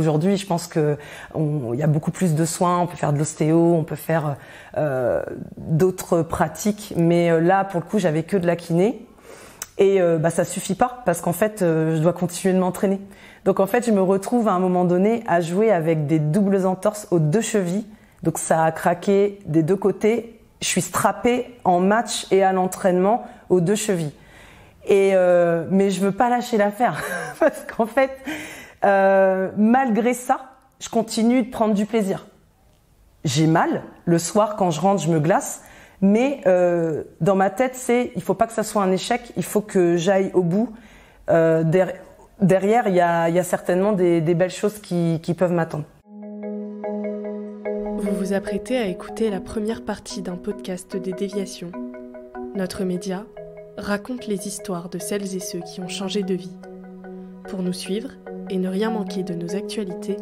Aujourd'hui, je pense que il y a beaucoup plus de soins, on peut faire de l'ostéo, on peut faire d'autres pratiques, mais là, pour le coup, j'avais que de la kiné et ça suffit pas parce qu'en fait, je dois continuer de m'entraîner. Donc en fait, je me retrouve à un moment donné à jouer avec des doubles entorses aux 2 chevilles, donc ça a craqué des 2 côtés. Je suis strappée en match et à l'entraînement aux 2 chevilles. Et mais je veux pas lâcher l'affaire parce qu'en fait, malgré ça, je continue de prendre du plaisir. J'ai mal le soir quand je rentre, je me glace, mais dans ma tête, il faut pas que ça soit un échec, il faut que j'aille au bout. Derrière, il y a certainement des belles choses qui peuvent m'attendre. Vous vous apprêtez à écouter la première partie d'un podcast des Déviations. Notre média raconte les histoires de celles et ceux qui ont changé de vie. Pour nous suivre et ne rien manquer de nos actualités,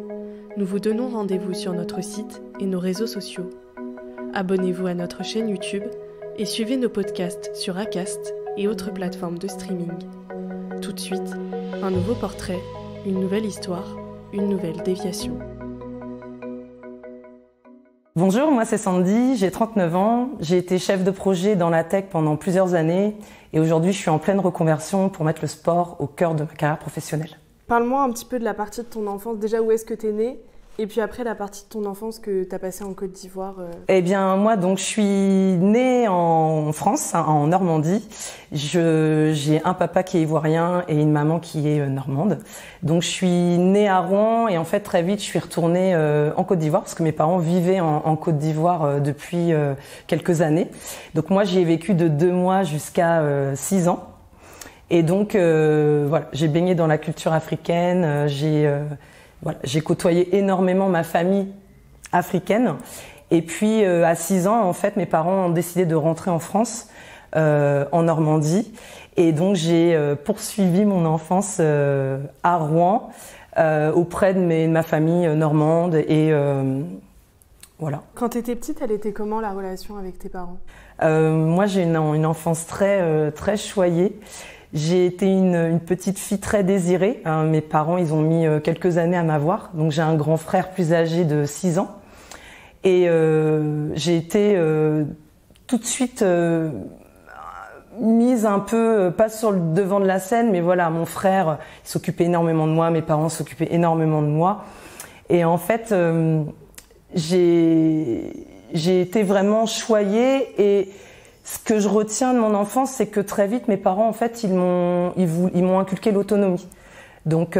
nous vous donnons rendez-vous sur notre site et nos réseaux sociaux. Abonnez-vous à notre chaîne YouTube et suivez nos podcasts sur Acast et autres plateformes de streaming. Tout de suite, un nouveau portrait, une nouvelle histoire, une nouvelle déviation. Bonjour, moi c'est Sandy, j'ai 39 ans, j'ai été chef de projet dans la tech pendant plusieurs années et aujourd'hui je suis en pleine reconversion pour mettre le sport au cœur de ma carrière professionnelle. Parle-moi un petit peu de la partie de ton enfance, déjà où est-ce que tu es née et puis après la partie de ton enfance que tu as passée en Côte d'Ivoire. Eh bien moi donc je suis née en France, en Normandie. J'ai un papa qui est ivoirien et une maman qui est normande. Donc je suis née à Rouen et en fait très vite je suis retournée en Côte d'Ivoire parce que mes parents vivaient en Côte d'Ivoire depuis quelques années. Donc moi j'y ai vécu de 2 mois jusqu'à 6 ans. Et donc voilà, j'ai baigné dans la culture africaine, j'ai côtoyé énormément ma famille africaine. Et puis à 6 ans, en fait, mes parents ont décidé de rentrer en France, en Normandie. Et donc j'ai poursuivi mon enfance à Rouen, auprès de ma famille normande. Et voilà. Quand tu étais petite, elle était comment la relation avec tes parents ? Moi, j'ai une enfance très choyée. J'ai été une petite fille très désirée. Mes parents, ils ont mis quelques années à m'avoir. Donc j'ai un grand frère plus âgé de 6 ans. Et j'ai été tout de suite mise un peu, pas sur le devant de la scène, mais voilà, mon frère, il s'occupait énormément de moi, mes parents s'occupaient énormément de moi. Et en fait, j'ai été vraiment choyée et ce que je retiens de mon enfance, c'est que très vite, mes parents, en fait, ils m'ont inculqué l'autonomie. Donc,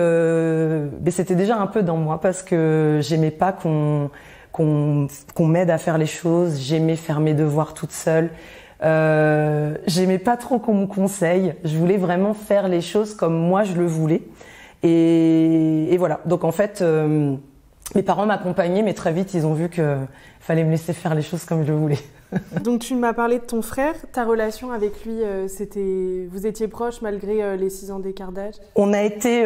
c'était déjà un peu dans moi parce que j'aimais pas qu'on m'aide à faire les choses. J'aimais faire mes devoirs toute seule. J'aimais pas trop qu'on me conseille. Je voulais vraiment faire les choses comme moi je le voulais. Et voilà. Donc, en fait, mes parents m'accompagnaient, mais très vite, ils ont vu que fallait me laisser faire les choses comme je le voulais. Donc tu m'as parlé de ton frère, ta relation avec lui, vous étiez proches malgré les 6 ans d'écart d'âge ? On a été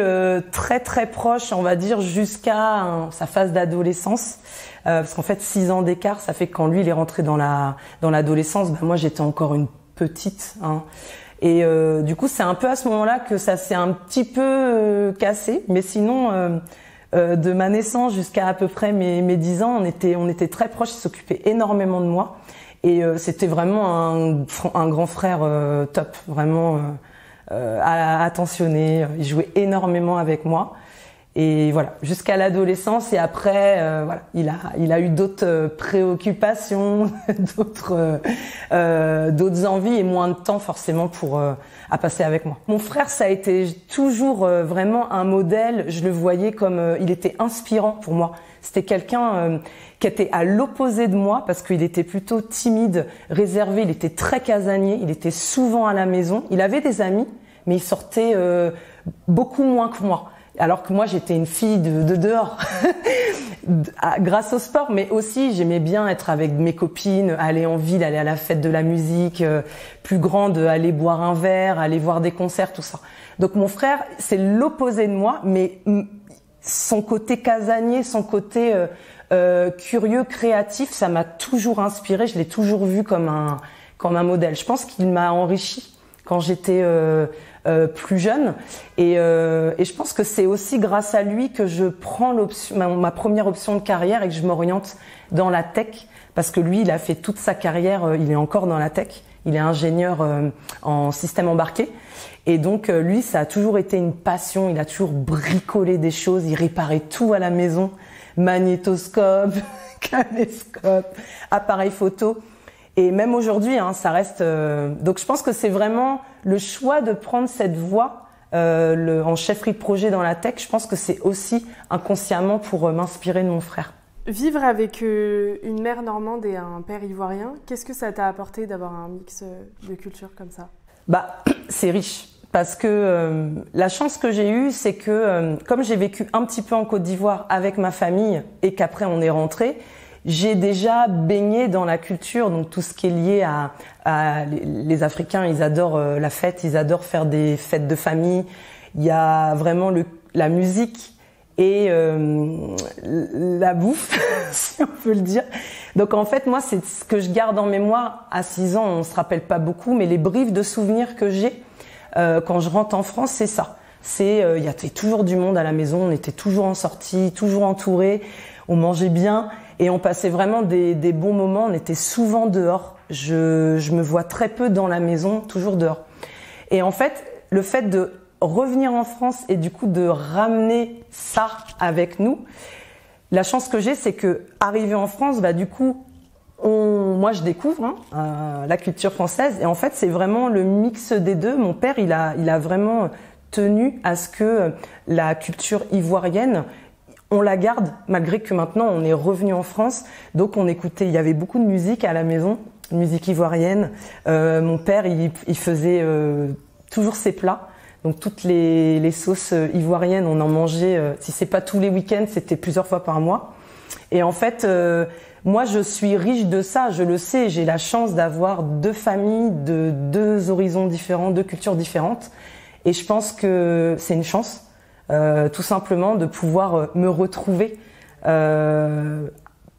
très très proches, on va dire, jusqu'à sa phase d'adolescence. Parce qu'en fait, 6 ans d'écart, ça fait que quand lui il est rentré dans l'adolescence, moi j'étais encore une petite. Et du coup, c'est un peu à ce moment-là que ça s'est un petit peu cassé. Mais sinon, de ma naissance jusqu'à à peu près mes 10 ans, on était très proches, il s'occupait énormément de moi. Et c'était vraiment un grand frère top, vraiment attentionné. Il jouait énormément avec moi. Et voilà, jusqu'à l'adolescence. Et après, voilà, il a eu d'autres préoccupations, d'autres envies et moins de temps forcément à passer avec moi. Mon frère, ça a été toujours vraiment un modèle. Je le voyais comme il était inspirant pour moi. C'était quelqu'un qui était à l'opposé de moi parce qu'il était plutôt timide, réservé, il était très casanier, il était souvent à la maison. Il avait des amis, mais il sortait beaucoup moins que moi. Alors que moi, j'étais une fille de dehors, grâce au sport, mais aussi j'aimais bien être avec mes copines, aller en ville, aller à la fête de la musique, plus grande, aller boire un verre, aller voir des concerts, tout ça. Donc mon frère, c'est l'opposé de moi, mais son côté casanier, son côté curieux, créatif, ça m'a toujours inspirée. Je l'ai toujours vu comme un modèle. Je pense qu'il m'a enrichi quand j'étais plus jeune. Et je pense que c'est aussi grâce à lui que je prends ma première option de carrière et que je m'oriente dans la tech. Parce que lui, il a fait toute sa carrière, il est encore dans la tech. Il est ingénieur en système embarqué. Et donc, lui, ça a toujours été une passion. Il a toujours bricolé des choses. Il réparait tout à la maison. Magnétoscope, caméscope, appareil photo. Et même aujourd'hui, ça reste... Donc, je pense que c'est vraiment le choix de prendre cette voie en chefferie de projet dans la tech. Je pense que c'est aussi inconsciemment pour m'inspirer de mon frère. Vivre avec une mère normande et un père ivoirien, qu'est-ce que ça t'a apporté d'avoir un mix de cultures comme ça ? C'est riche. Parce que la chance que j'ai eue, c'est que comme j'ai vécu un petit peu en Côte d'Ivoire avec ma famille et qu'après on est rentré, j'ai déjà baigné dans la culture, donc tout ce qui est lié à les Africains, ils adorent la fête, ils adorent faire des fêtes de famille. Il y a vraiment la musique et la bouffe, si on peut le dire. Donc en fait, moi, c'est ce que je garde en mémoire. À 6 ans, on se rappelle pas beaucoup, mais les bribes de souvenirs que j'ai quand je rentre en France, c'est ça. Il y avait toujours du monde à la maison, on était toujours en sortie, toujours entourés, on mangeait bien et on passait vraiment des bons moments. On était souvent dehors. Je me vois très peu dans la maison, toujours dehors. Et en fait, le fait de revenir en France et du coup de ramener ça avec nous, la chance que j'ai, c'est que arrivé en France, du coup, moi je découvre la culture française et en fait c'est vraiment le mix des deux. Mon père, il a vraiment tenu à ce que la culture ivoirienne, on la garde malgré que maintenant on est revenu en France. Donc on écoutait, il y avait beaucoup de musique à la maison, musique ivoirienne. Mon père, il faisait toujours ses plats. Donc toutes les sauces ivoiriennes, on en mangeait, si c'est pas tous les week-ends, c'était plusieurs fois par mois. Et en fait, moi je suis riche de ça, je le sais, j'ai la chance d'avoir 2 familles, de 2 horizons différents, 2 cultures différentes. Et je pense que c'est une chance, tout simplement, de pouvoir me retrouver.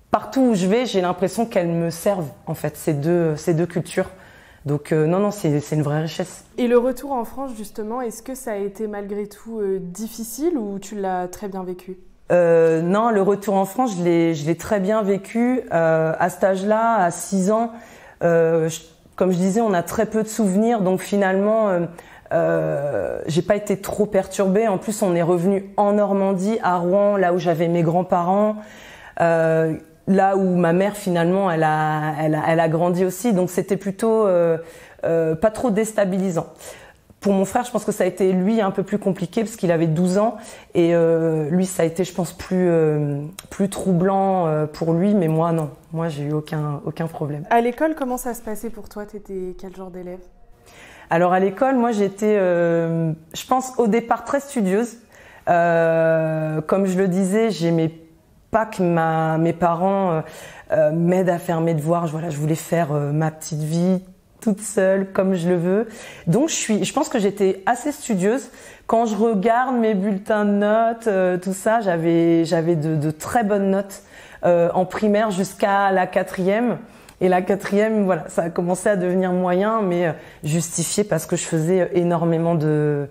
Partout où je vais, j'ai l'impression qu'elles me servent, en fait, ces deux cultures. Donc non, c'est une vraie richesse. Et le retour en France, justement, est-ce que ça a été malgré tout difficile ou tu l'as très bien vécu ? Non, le retour en France, je l'ai très bien vécu. À cet âge-là, à 6 ans, comme je disais, on a très peu de souvenirs, donc finalement, j'ai pas été trop perturbée. En plus, on est revenu en Normandie, à Rouen, là où j'avais mes grands-parents. Là où ma mère finalement elle a grandi aussi, donc c'était plutôt pas trop déstabilisant. Pour mon frère, je pense que ça a été lui un peu plus compliqué parce qu'il avait 12 ans et lui ça a été je pense plus troublant pour lui, mais moi non, moi j'ai eu aucun problème. À l'école, comment ça se passait pour toi ? T'étais quel genre d'élève ? Alors à l'école, moi j'étais je pense au départ très studieuse. Comme je le disais, j'aimais pas que mes parents m'aident à faire mes devoirs. Je voulais faire ma petite vie toute seule, comme je le veux. Donc je pense que j'étais assez studieuse. Quand je regarde mes bulletins de notes, tout ça, j'avais de très bonnes notes en primaire jusqu'à la 4e. Et la 4e, voilà, ça a commencé à devenir moyen, mais justifié parce que je faisais énormément de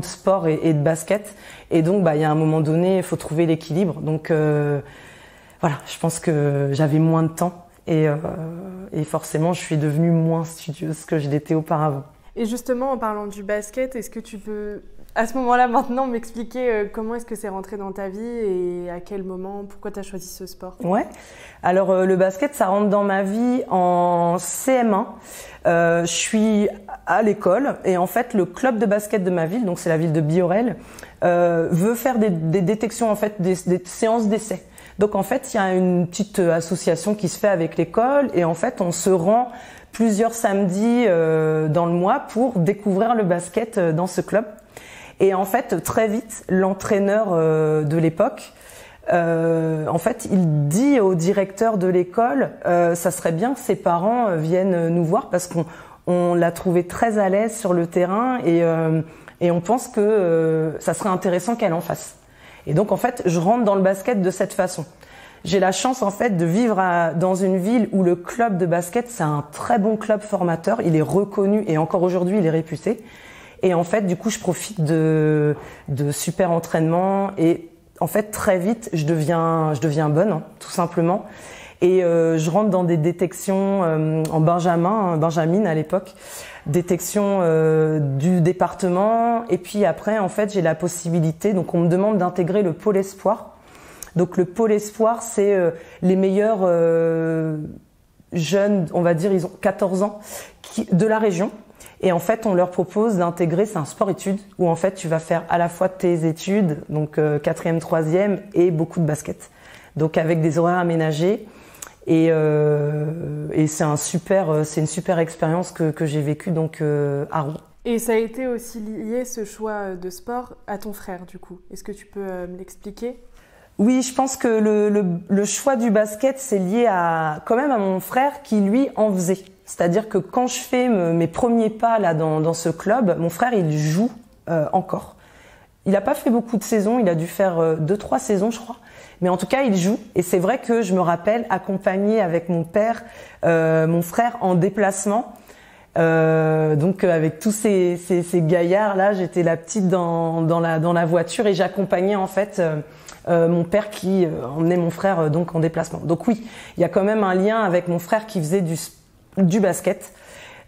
sport et de basket. Et donc, il y a un moment donné, il faut trouver l'équilibre. Donc, voilà, je pense que j'avais moins de temps et forcément, je suis devenue moins studieuse que je l'étais auparavant. Et justement, en parlant du basket, est-ce que tu peux, à ce moment-là, maintenant, m'expliquer comment est-ce que c'est rentré dans ta vie et à quel moment, pourquoi tu as choisi ce sport ? Ouais. Alors, le basket, ça rentre dans ma vie en CM1. Je suis à l'école et en fait, le club de basket de ma ville, donc c'est la ville de Biorel, veut faire des détections, en fait, des séances d'essai. Donc, en fait, il y a une petite association qui se fait avec l'école et en fait, on se rend plusieurs samedis dans le mois pour découvrir le basket dans ce club. Et en fait, très vite, l'entraîneur de l'époque, en fait, il dit au directeur de l'école, ça serait bien que ses parents viennent nous voir parce qu'on l'a trouvé très à l'aise sur le terrain et on pense que ça serait intéressant qu'elle en fasse. Et donc, en fait, je rentre dans le basket de cette façon. J'ai la chance en fait de vivre dans une ville où le club de basket, c'est un très bon club formateur. Il est reconnu et encore aujourd'hui, il est réputé. Et en fait, du coup, je profite de super entraînements et en fait, très vite, je deviens bonne, hein, tout simplement. Et je rentre dans des détections en Benjamine à l'époque, détection du département. Et puis après, en fait, j'ai la possibilité. Donc, on me demande d'intégrer le pôle espoir. Donc le pôle espoir, c'est les meilleurs jeunes, on va dire, ils ont 14 ans, de la région. Et en fait, on leur propose d'intégrer, c'est un sport-études, où en fait, tu vas faire à la fois tes études, donc 4e, 3e, et beaucoup de basket. Donc avec des horaires aménagés. Et c'est une super expérience que j'ai vécue donc à Rouen. Et ça a été aussi lié, ce choix de sport, à ton frère, du coup. Est-ce que tu peux me l'expliquer ? Oui, je pense que le choix du basket, c'est lié quand même à mon frère qui, lui, en faisait. C'est-à-dire que quand je fais mes premiers pas là dans ce club, mon frère, il joue encore. Il n'a pas fait beaucoup de saisons, il a dû faire 2-3 saisons, je crois. Mais en tout cas, il joue. Et c'est vrai que je me rappelle accompagner avec mon père, mon frère en déplacement. Donc avec tous ces gaillards là, j'étais la petite dans la voiture et j'accompagnais en fait mon père qui emmenait mon frère donc en déplacement. Donc oui, il y a quand même un lien avec mon frère qui faisait du basket.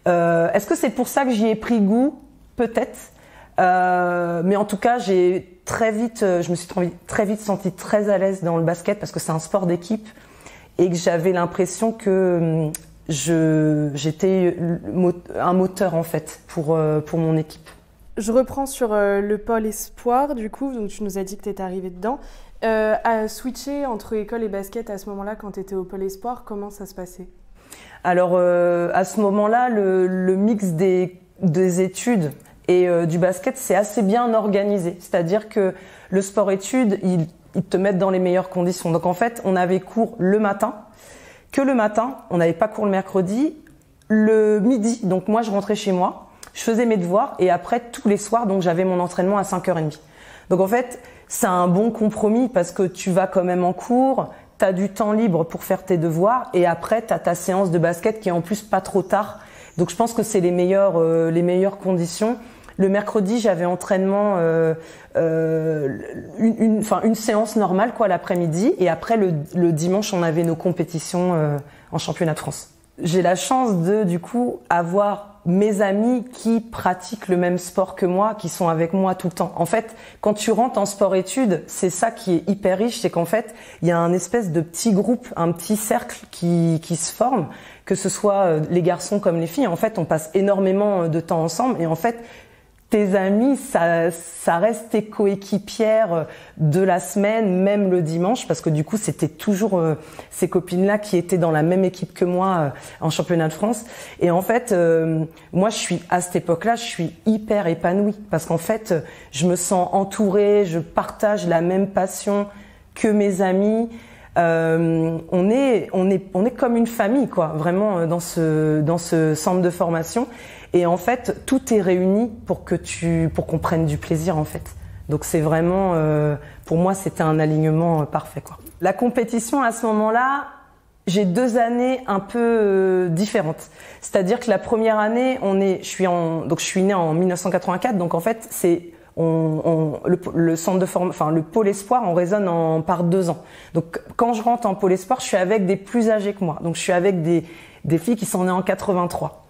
Est-ce que c'est pour ça que j'y ai pris goût? Peut-être. Mais en tout cas, je me suis très vite sentie très à l'aise dans le basket parce que c'est un sport d'équipe et que j'avais l'impression que j'étais un moteur en fait pour mon équipe. Je reprends sur le pôle espoir du coup, donc tu nous as dit que tu étais arrivée dedans. À switcher entre école et basket à ce moment-là quand tu étais au pôle espoir, comment ça se passait? Alors à ce moment-là, le mix des études et du basket, c'est assez bien organisé. C'est-à-dire que le sport-études, ils te mettent dans les meilleures conditions. Donc en fait, on avait cours le matin, on n'avait pas cours le mercredi, le midi. Donc moi, je rentrais chez moi, je faisais mes devoirs et après, tous les soirs, donc j'avais mon entraînement à 5h30. Donc en fait, c'est un bon compromis parce que tu vas quand même en cours, tu as du temps libre pour faire tes devoirs et après, tu as ta séance de basket qui est en plus pas trop tard. Donc je pense que c'est les meilleures conditions. Le mercredi, j'avais entraînement, une séance normale quoi l'après-midi, et après le dimanche, on avait nos compétitions en championnat de France. J'ai la chance de du coup avoir mes amis qui pratiquent le même sport que moi, qui sont avec moi tout le temps. En fait, quand tu rentres en sport-études, c'est ça qui est hyper riche, c'est qu'en fait, il y a un espèce de petit groupe, un petit cercle qui se forme, que ce soit les garçons comme les filles. En fait, on passe énormément de temps ensemble et en fait, tes amis, ça reste tes coéquipières de la semaine, même le dimanche, parce que du coup, c'était toujours ces copines-là qui étaient dans la même équipe que moi en championnat de France. Et en fait, moi, à cette époque-là, je suis hyper épanouie, parce qu'en fait, je me sens entourée, je partage la même passion que mes amis. On est comme une famille, quoi, vraiment dans ce centre de formation. Et en fait, tout est réuni pour qu'on prenne du plaisir, en fait. Donc c'est vraiment, pour moi, c'était un alignement parfait, quoi. La compétition, à ce moment-là, j'ai 2 années un peu différentes. C'est-à-dire que la première année, je suis née en 1984, donc en fait, c'est le centre de le pôle espoir, on raisonne par 2 ans. Donc quand je rentre en pôle espoir, je suis avec des plus âgés que moi. Donc je suis avec des filles qui sont nées en 83.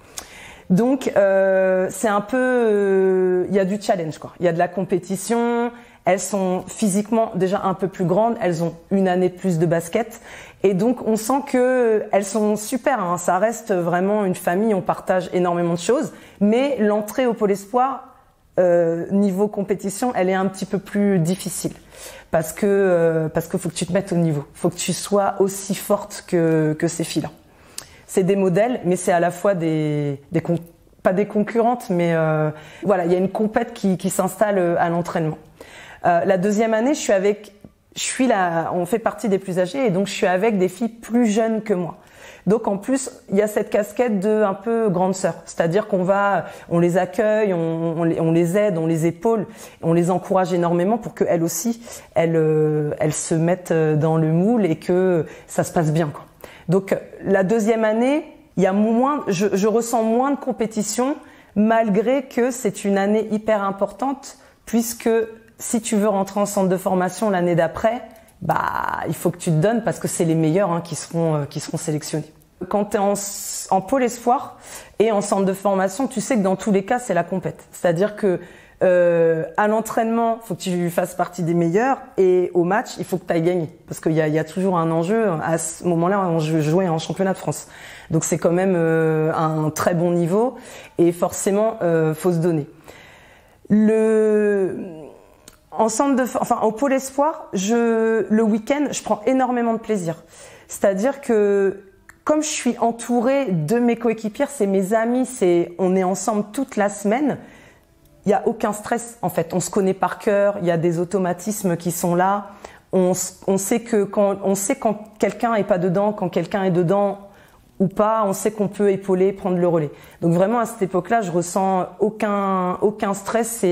Donc c'est un peu, il y a du challenge, quoi. Il y a de la compétition. Elles sont physiquement déjà un peu plus grandes. Elles ont 1 année de plus de basket. Et donc on sent que elles sont super, hein. Ça reste vraiment une famille. On partage énormément de choses. Mais l'entrée au pôle espoir, niveau compétition, elle est un petit peu plus difficile parce que faut que tu te mettes au niveau, faut que tu sois aussi forte que ces filles-là. C'est des modèles, mais c'est à la fois pas des concurrentes, mais voilà, il y a une compète qui s'installe à l'entraînement. La deuxième année, on fait partie des plus âgées et donc je suis avec des filles plus jeunes que moi. Donc en plus, il y a cette casquette de un peu grande sœur, c'est-à-dire on les accueille, on les aide, on les épaule, on les encourage énormément pour qu'elles aussi, elles se mettent dans le moule et que ça se passe bien, quoi. Donc la deuxième année, il y a je ressens moins de compétition, malgré que c'est une année hyper importante, puisque si tu veux rentrer en centre de formation l'année d'après, il faut que tu te donnes parce que c'est les meilleurs qui seront sélectionnés. Quand tu es en pôle espoir et en centre de formation, tu sais que dans tous les cas, c'est la compète. C'est-à-dire que à l'entraînement, il faut que tu fasses partie des meilleurs et au match, il faut que tu ailles gagner parce qu'il y a toujours un enjeu. À ce moment-là, on jouait en championnat de France. Donc c'est quand même un très bon niveau et forcément, faut se donner. Au pôle espoir, le week-end, je prends énormément de plaisir. C'est-à-dire que comme je suis entourée de mes coéquipières, c'est mes amis, on est ensemble toute la semaine. Il y a aucun stress en fait. On se connaît par cœur. Il y a des automatismes qui sont là. On sait quand quelqu'un est pas dedans, quand quelqu'un est dedans ou pas. On sait qu'on peut épauler, prendre le relais. Donc vraiment à cette époque-là, je ressens aucun stress.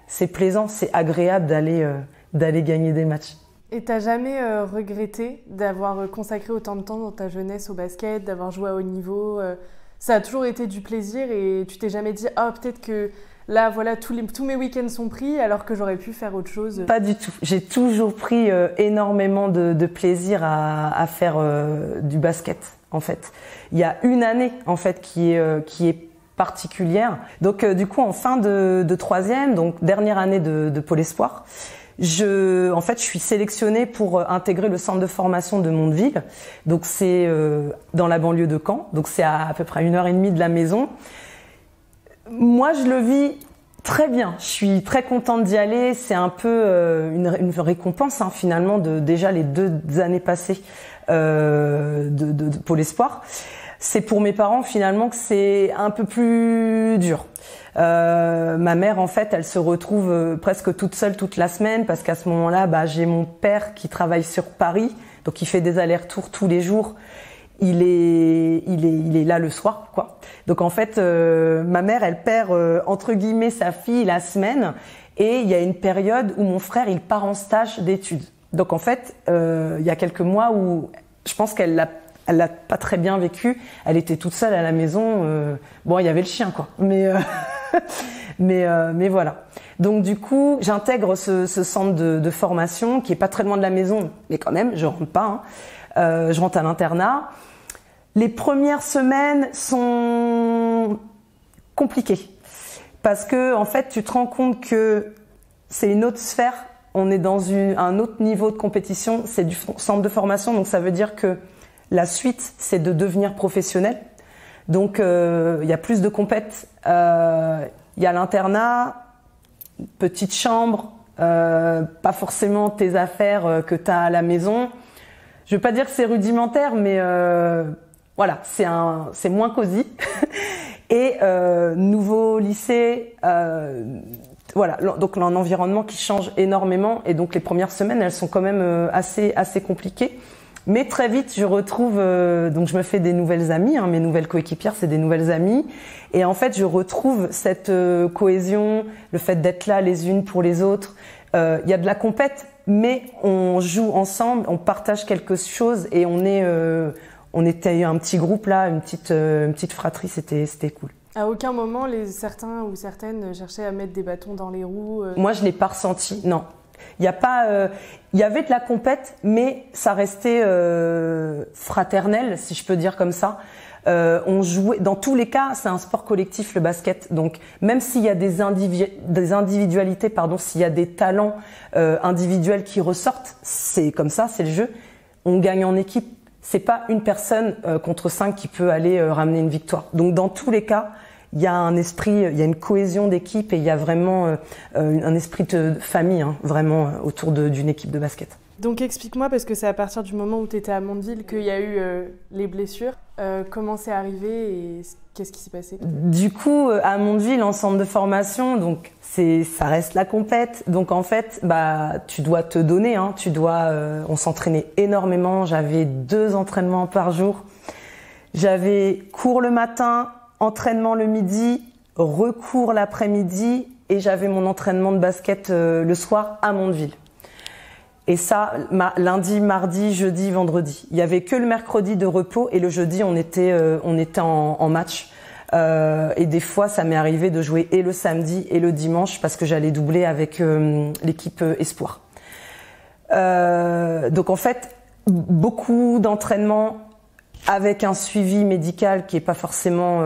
C'est plaisant, c'est agréable d'aller gagner des matchs. Et t'as jamais regretté d'avoir consacré autant de temps dans ta jeunesse au basket, d'avoir joué à haut niveau Ça a toujours été du plaisir et tu t'es jamais dit « Ah, peut-être que là, voilà, tous mes week-ends sont pris alors que j'aurais pu faire autre chose ». Pas du tout. J'ai toujours pris énormément de plaisir à faire du basket, en fait. Il y a une année, en fait, qui est particulière. Donc du coup en fin de troisième, donc dernière année de Pôle Espoir, je suis sélectionnée pour intégrer le centre de formation de Mondeville. Donc c'est dans la banlieue de Caen. Donc c'est à peu près 1h30 de la maison. Moi je le vis très bien. Je suis très contente d'y aller. C'est un peu une récompense finalement de déjà les 2 années passées de Pôle Espoir. C'est pour mes parents finalement que c'est un peu plus dur. Ma mère en fait, elle se retrouve presque toute seule toute la semaine parce qu'à ce moment-là, j'ai mon père qui travaille sur Paris, donc il fait des allers-retours tous les jours. Il est là le soir, quoi. Donc en fait, ma mère, elle perd entre guillemets sa fille la semaine et il y a une période où mon frère il part en stage d'études. Donc en fait, il y a quelques mois où je pense qu'elle l'a pas très bien vécu. Elle était toute seule à la maison. Bon, il y avait le chien, quoi. Mais voilà. Donc du coup, j'intègre ce centre de formation qui est pas très loin de la maison, mais quand même, je rentre pas. Je rentre à l'internat. Les premières semaines sont compliquées parce que en fait, tu te rends compte que c'est une autre sphère. On est dans un autre niveau de compétition. C'est du centre de formation, donc ça veut dire que la suite, c'est de devenir professionnel. Donc, il y a plus de compètes. Il y a l'internat, petite chambre, pas forcément tes affaires que tu as à la maison. Je veux pas dire que c'est rudimentaire, mais voilà, c'est moins cosy. Et nouveau lycée, voilà, donc un environnement qui change énormément. Et donc les premières semaines, elles sont quand même assez compliquées. Mais très vite, je retrouve, donc je me fais des nouvelles amies, mes nouvelles coéquipières, c'est des nouvelles amies. Et en fait, je retrouve cette cohésion, le fait d'être là les unes pour les autres. Il y a de la compète, mais on joue ensemble, on partage quelque chose et on était un petit groupe là, une petite fratrie, c'était cool. À aucun moment, certains ou certaines cherchaient à mettre des bâtons dans les roues Moi, je l'ai pas ressenti, non. Il y avait de la compète, mais ça restait fraternel, si je peux dire comme ça. On jouait, dans tous les cas, c'est un sport collectif, le basket. Donc, même s'il y a des individualités, s'il y a des talents individuels qui ressortent, c'est comme ça, c'est le jeu. On gagne en équipe. C'est pas une personne contre 5 qui peut aller ramener une victoire. Donc, dans tous les cas, il y a un esprit, il y a une cohésion d'équipe et il y a vraiment un esprit de famille, vraiment autour d'une équipe de basket. Donc explique-moi, parce que c'est à partir du moment où tu étais à Mondeville qu'il y a eu les blessures. Comment c'est arrivé et qu'est-ce qui s'est passé? Du coup, à Mondeville, en centre de formation, donc ça reste la compète. Donc en fait, tu dois te donner, on s'entraînait énormément. J'avais 2 entraînements par jour. J'avais cours le matin, entraînement le midi, recours l'après-midi et j'avais mon entraînement de basket le soir à Mondeville. Et ça, lundi, mardi, jeudi, vendredi. Il y avait que le mercredi de repos et le jeudi, on était en match. Et des fois, ça m'est arrivé de jouer et le samedi et le dimanche parce que j'allais doubler avec l'équipe Espoir. Donc en fait, beaucoup d'entraînement avec un suivi médical qui était pas forcément,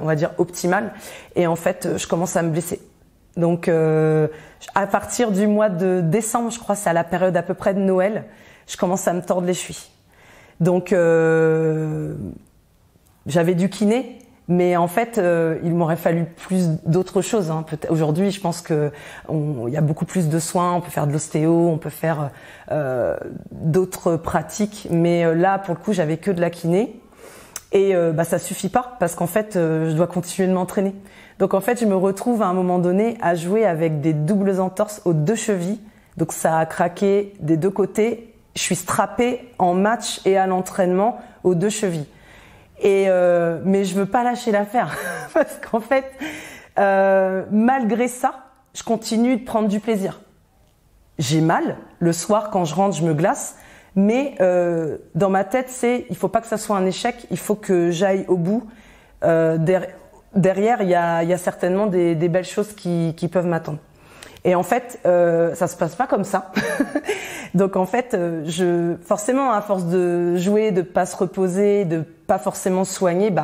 on va dire, optimal. Et en fait, je commence à me blesser. Donc, à partir du mois de décembre, je crois, c'est à la période à peu près de Noël, je commence à me tordre les chevilles. Donc, j'avais du kiné, mais en fait, il m'aurait fallu plus d'autres choses. Hein. Aujourd'hui, je pense que il y a beaucoup plus de soins. On peut faire de l'ostéo, on peut faire d'autres pratiques, mais là, pour le coup, j'avais que de la kiné. Et ça suffit pas parce qu'en fait, je dois continuer de m'entraîner. Donc en fait, je me retrouve à un moment donné à jouer avec des doubles entorses aux 2 chevilles. Donc ça a craqué des 2 côtés. Je suis strappée en match et à l'entraînement aux 2 chevilles. Et mais je veux pas lâcher l'affaire parce qu'en fait, malgré ça, je continue de prendre du plaisir. J'ai mal le soir quand je rentre, je me glace. Mais dans ma tête, il faut pas que ça soit un échec. Il faut que j'aille au bout. Derrière, il y a certainement des belles choses qui peuvent m'attendre. Et en fait, ça se passe pas comme ça. Donc en fait, forcément, à force de jouer, de pas se reposer, de pas forcément soigner,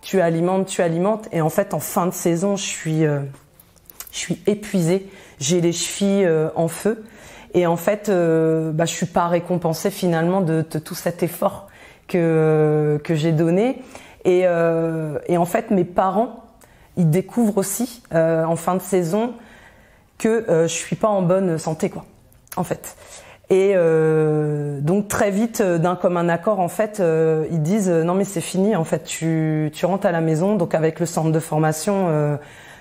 tu alimentes. Et en fait, en fin de saison, je suis épuisée. J'ai les chevilles en feu. Et en fait, je suis pas récompensée finalement de tout cet effort que j'ai donné. Et en fait, mes parents, ils découvrent aussi en fin de saison que je suis pas en bonne santé, quoi. En fait. Et donc très vite, d'un commun accord, en fait, ils disent non mais c'est fini. En fait, tu rentres à la maison. Donc avec le centre de formation.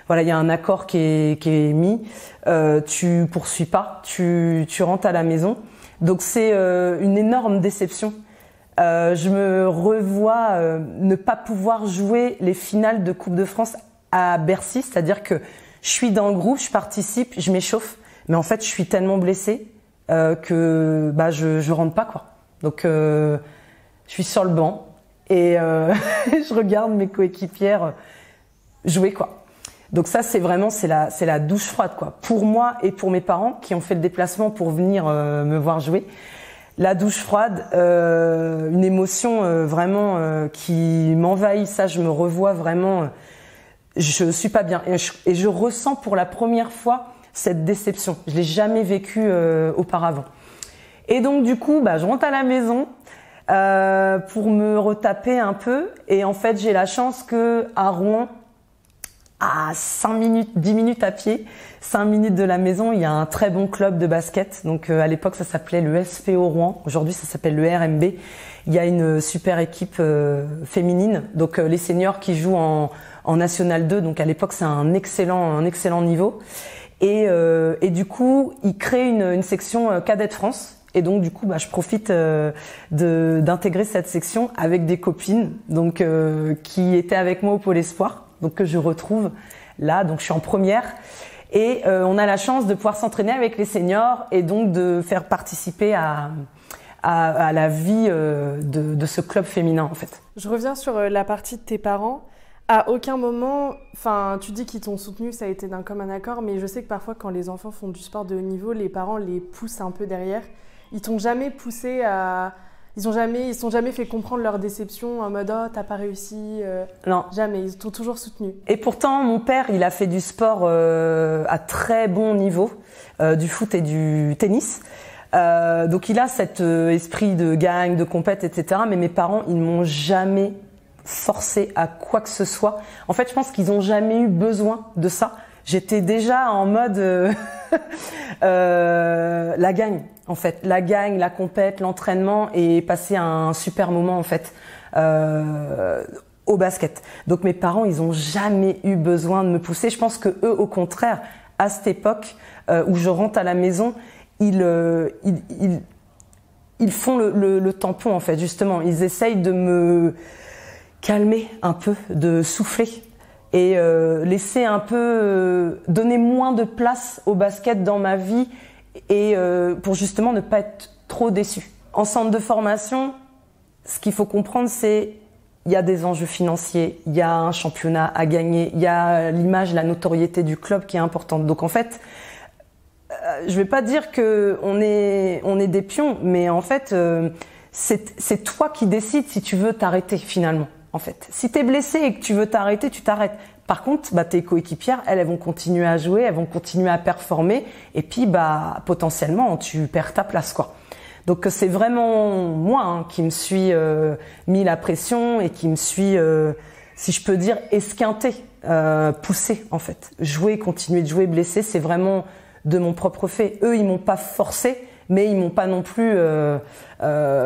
Voilà, il y a un accord qui est mis. Tu poursuis pas, tu rentres à la maison. Donc c'est une énorme déception. Je me revois ne pas pouvoir jouer les finales de Coupe de France à Bercy, c'est-à-dire que je suis dans le groupe, je participe, je m'échauffe, mais en fait je suis tellement blessée que je rentre pas, quoi. Donc je suis sur le banc et je regarde mes coéquipières jouer, quoi. Donc ça, c'est la douche froide, quoi. Pour moi et pour mes parents qui ont fait le déplacement pour venir me voir jouer. La douche froide, une émotion vraiment qui m'envahit. Ça, je me revois vraiment. Je suis pas bien et je ressens pour la première fois cette déception. Je l'ai jamais vécu auparavant. Et donc du coup, je rentre à la maison pour me retaper un peu. Et en fait, j'ai la chance que à Rouen, à 10 minutes à pied, 5 minutes de la maison, il y a un très bon club de basket. Donc à l'époque, ça s'appelait le SPO Rouen. Aujourd'hui, ça s'appelle le RMB. Il y a une super équipe féminine. Donc les seniors qui jouent en National 2. Donc à l'époque, c'est un excellent niveau. Et du coup, ils créent une section Cadet de France. Et donc du coup, je profite d'intégrer cette section avec des copines, donc qui étaient avec moi au Pôle Espoir. Donc que je retrouve là, donc je suis en première et on a la chance de pouvoir s'entraîner avec les seniors et donc de faire participer à la vie de ce club féminin, en fait. Je reviens sur la partie de tes parents. À aucun moment, tu dis qu'ils t'ont soutenu, ça a été d'un commun accord, mais je sais que parfois quand les enfants font du sport de haut niveau, les parents les poussent un peu derrière. Ils t'ont jamais poussé à... Ils sont jamais fait comprendre leur déception en mode « Oh, t'as pas réussi ». Non. Jamais, ils t'ont toujours soutenu. Et pourtant, mon père, il a fait du sport à très bon niveau, du foot et du tennis. Donc il a cet esprit de gang, de compète, etc. Mais mes parents, ils m'ont jamais forcé à quoi que ce soit. En fait, je pense qu'ils ont jamais eu besoin de ça. J'étais déjà en mode la gagne, en fait, la gagne, la compète, l'entraînement et passer un super moment en fait au basket. Donc mes parents, ils ont jamais eu besoin de me pousser. Je pense que eux, au contraire, à cette époque où je rentre à la maison, ils ils font le tampon en fait, justement. Ils essayent de me calmer un peu, de souffler et laisser un peu, donner moins de place au basket dans ma vie et pour justement ne pas être trop déçue. En centre de formation, ce qu'il faut comprendre, c'est il y a des enjeux financiers, il y a un championnat à gagner, il y a l'image, la notoriété du club qui est importante. Donc en fait, je vais pas dire que on est des pions, mais en fait, c'est toi qui décides si tu veux t'arrêter finalement. En fait, si t'es blessé et que tu veux t'arrêter, tu t'arrêtes. Par contre, tes coéquipières, elles vont continuer à jouer, elles vont continuer à performer, et puis potentiellement, tu perds ta place, quoi. Donc c'est vraiment moi qui me suis mis la pression et qui me suis, si je peux dire, esquinté, poussé en fait. Jouer, continuer de jouer blessé, c'est vraiment de mon propre fait. Eux, ils m'ont pas forcé, mais ils m'ont pas non plus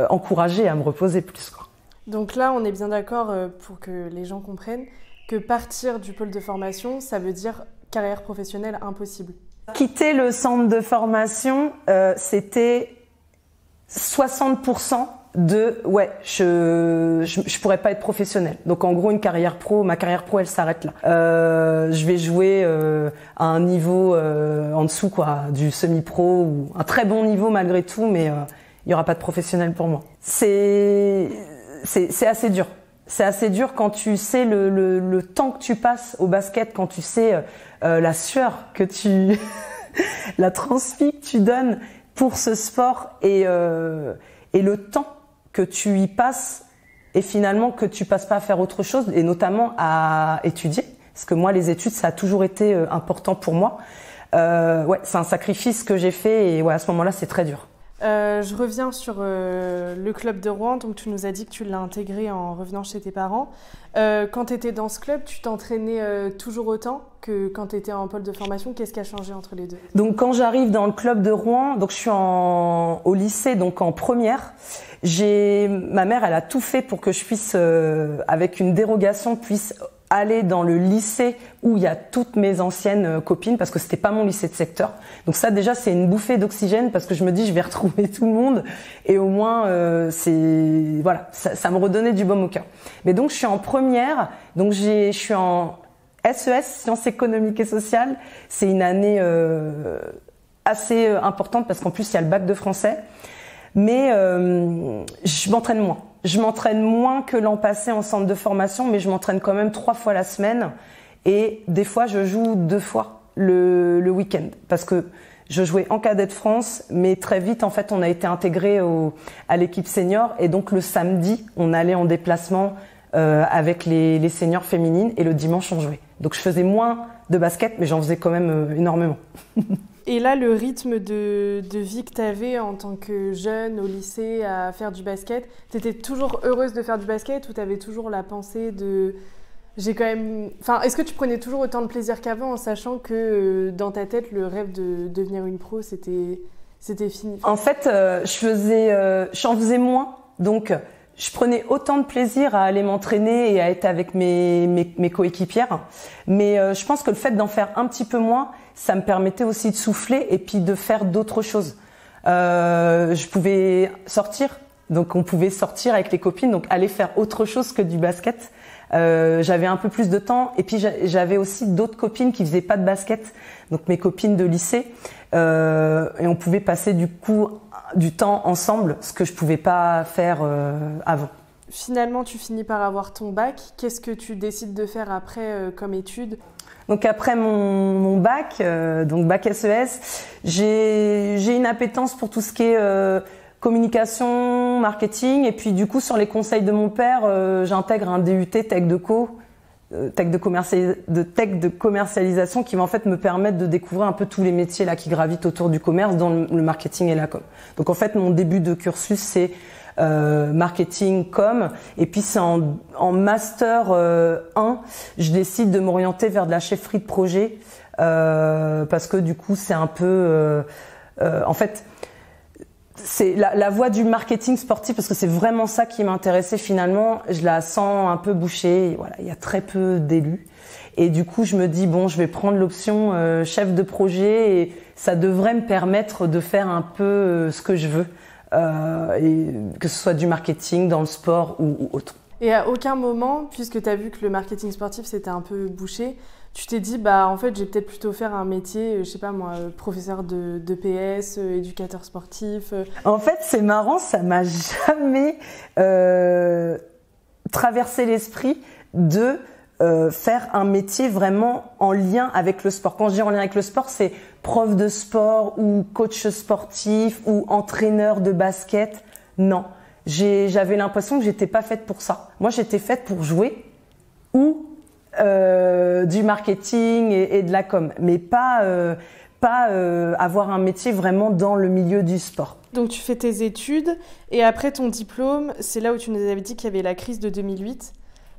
encouragé à me reposer plus, quoi. Donc là, on est bien d'accord pour que les gens comprennent que partir du pôle de formation, ça veut dire carrière professionnelle impossible. Quitter le centre c'était 60% je pourrais pas être professionnelle. Donc en gros ma carrière pro elle s'arrête là. Je vais jouer à un niveau en dessous quoi, du semi-pro ou un très bon niveau malgré tout, mais il y aura pas de professionnel pour moi. C'est assez dur. C'est assez dur quand tu sais le temps que tu passes au basket, quand tu sais la sueur que tu la transpi que tu donnes pour ce sport et le temps que tu y passes et finalement que tu passes pas à faire autre chose et notamment à étudier, parce que moi les études ça a toujours été important pour moi. C'est un sacrifice que j'ai fait et à ce moment-là c'est très dur. Je reviens sur le club de Rouen. Donc tu nous as dit que tu l'as intégré en revenant chez tes parents. Quand tu étais dans ce club, tu t'entraînais toujours autant que quand tu étais en pôle de formation. Qu'est-ce qui a changé entre les deux? Donc quand j'arrive dans le club de Rouen, donc je suis au lycée, donc en première. Ma mère, elle a tout fait pour que je puisse, avec une dérogation, puisse aller dans le lycée où il y a toutes mes anciennes copines, parce que c'était pas mon lycée de secteur. Donc ça déjà c'est une bouffée d'oxygène parce que je me dis je vais retrouver tout le monde et au moins ça me redonnait du baume au cœur. Mais donc je suis en première, donc je suis en SES, sciences économiques et sociales. C'est une année assez importante parce qu'en plus il y a le bac de français. Mais je m'entraîne moins. Je m'entraîne moins que l'an passé en centre de formation, mais je m'entraîne quand même 3 fois la semaine. Et des fois, je joue 2 fois le week-end. Parce que je jouais en cadet de France, mais très vite, en fait, on a été intégré à l'équipe senior. Et donc, le samedi, on allait en déplacement avec les seniors féminines. Et le dimanche, on jouait. Donc, je faisais moins de basket, mais j'en faisais quand même énormément. Et là, le rythme de vie que tu avais en tant que jeune au lycée à faire du basket, tu étais toujours heureuse de faire du basket ou tu avais toujours la pensée de... est-ce que tu prenais toujours autant de plaisir qu'avant en sachant que dans ta tête, le rêve de devenir une pro, c'était fini? En fait, j'en faisais moins. Donc, je prenais autant de plaisir à aller m'entraîner et à être avec mes coéquipières. Mais je pense que le fait d'en faire un petit peu moins, ça me permettait aussi de souffler et puis de faire d'autres choses. Je pouvais sortir, donc on pouvait sortir avec les copines, donc aller faire autre chose que du basket. J'avais un peu plus de temps et puis j'avais aussi d'autres copines qui faisaient pas de basket, donc mes copines de lycée, et on pouvait passer du coup du temps ensemble, ce que je pouvais pas faire avant. Finalement, tu finis par avoir ton bac. Qu'est-ce que tu décides de faire après comme études? Donc après mon bac, donc bac SES, j'ai une appétence pour tout ce qui est communication, marketing, et puis du coup sur les conseils de mon père, j'intègre un DUT Tech de commercialisation qui va en fait me permettre de découvrir un peu tous les métiers là qui gravitent autour du commerce, dont le marketing et la com. Donc en fait mon début de cursus c'est marketing com, et puis c'est en master 1 je décide de m'orienter vers de la chefferie de projet parce que du coup c'est un peu en fait c'est la voie du marketing sportif, parce que c'est vraiment ça qui m'intéressait finalement. Je la sens un peu bouchée, voilà, il y a très peu d'élus et du coup je me dis bon, je vais prendre l'option chef de projet et ça devrait me permettre de faire un peu ce que je veux et que ce soit du marketing dans le sport ou autre. Et à aucun moment, puisque tu as vu que le marketing sportif c'était un peu bouché, tu t'es dit en fait je vais peut-être plutôt faire un métier, je sais pas moi, professeur de PS, éducateur sportif. En fait c'est marrant, ça m'a jamais traversé l'esprit de faire un métier vraiment en lien avec le sport. Quand je dis en lien avec le sport, c'est prof de sport ou coach sportif ou entraîneur de basket. Non, j'avais l'impression que j'étais pas faite pour ça. Moi, j'étais faite pour jouer ou du marketing et de la com, mais pas avoir un métier vraiment dans le milieu du sport. Donc tu fais tes études et après ton diplôme, c'est là où tu nous avais dit qu'il y avait la crise de 2008.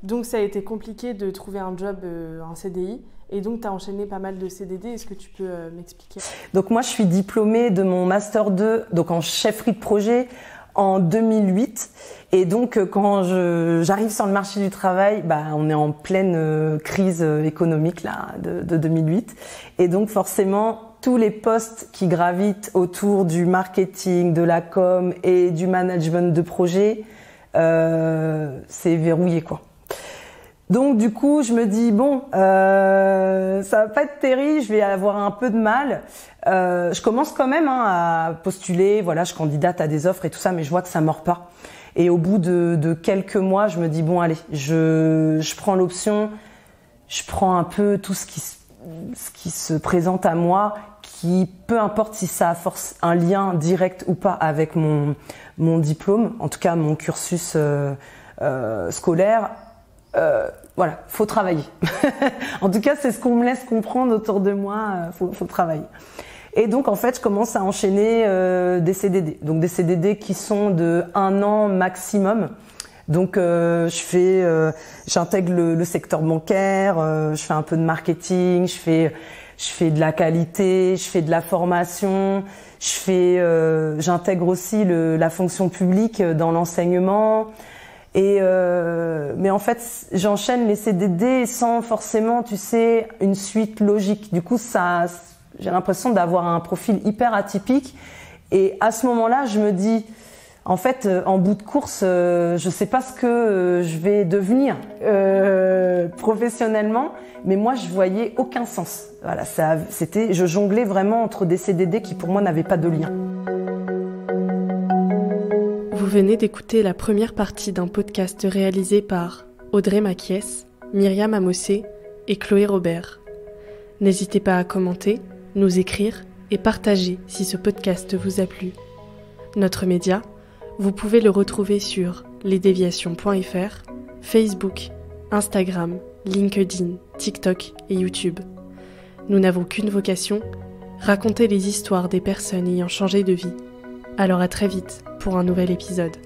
Donc ça a été compliqué de trouver un job, un CDI, et donc tu as enchaîné pas mal de CDD. Est-ce que tu peux m'expliquer ? Donc moi je suis diplômée de mon Master 2 donc en chefferie de projet en 2008, et donc quand j'arrive sur le marché du travail, on est en pleine crise économique là de 2008, et donc forcément tous les postes qui gravitent autour du marketing, de la com et du management de projet, c'est verrouillé quoi. Donc du coup, je me dis ça va pas être terrible, je vais avoir un peu de mal. Je commence quand même à postuler, voilà, je candidate à des offres et tout ça, mais je vois que ça mord pas. Et au bout de quelques mois, je me dis allez, je prends l'option, je prends un peu tout ce qui se présente à moi, qui peu importe si ça a un lien direct ou pas avec mon diplôme, en tout cas mon cursus scolaire. Voilà, faut travailler. En tout cas, c'est ce qu'on me laisse comprendre autour de moi. Faut travailler. Et donc, en fait, je commence à enchaîner des CDD. Donc, des CDD qui sont de 1 an maximum. Donc, j'intègre le secteur bancaire. Je fais un peu de marketing. Je fais de la qualité. Je fais de la formation. J'intègre aussi la fonction publique dans l'enseignement. Mais en fait, j'enchaîne les CDD sans forcément, tu sais, une suite logique. Du coup, j'ai l'impression d'avoir un profil hyper atypique. Et à ce moment-là, je me dis, en fait, en bout de course, je sais pas ce que je vais devenir professionnellement, mais moi, je voyais aucun sens. Voilà, je jonglais vraiment entre des CDD qui, pour moi, n'avaient pas de lien. Vous venez d'écouter la première partie d'un podcast réalisé par Audrey Maquies, Myriam Amossé et Chloé Robert. N'hésitez pas à commenter, nous écrire et partager si ce podcast vous a plu. Notre média, vous pouvez le retrouver sur lesdéviations.fr, Facebook, Instagram, LinkedIn, TikTok et YouTube. Nous n'avons qu'une vocation, raconter les histoires des personnes ayant changé de vie. Alors à très vite pour un nouvel épisode.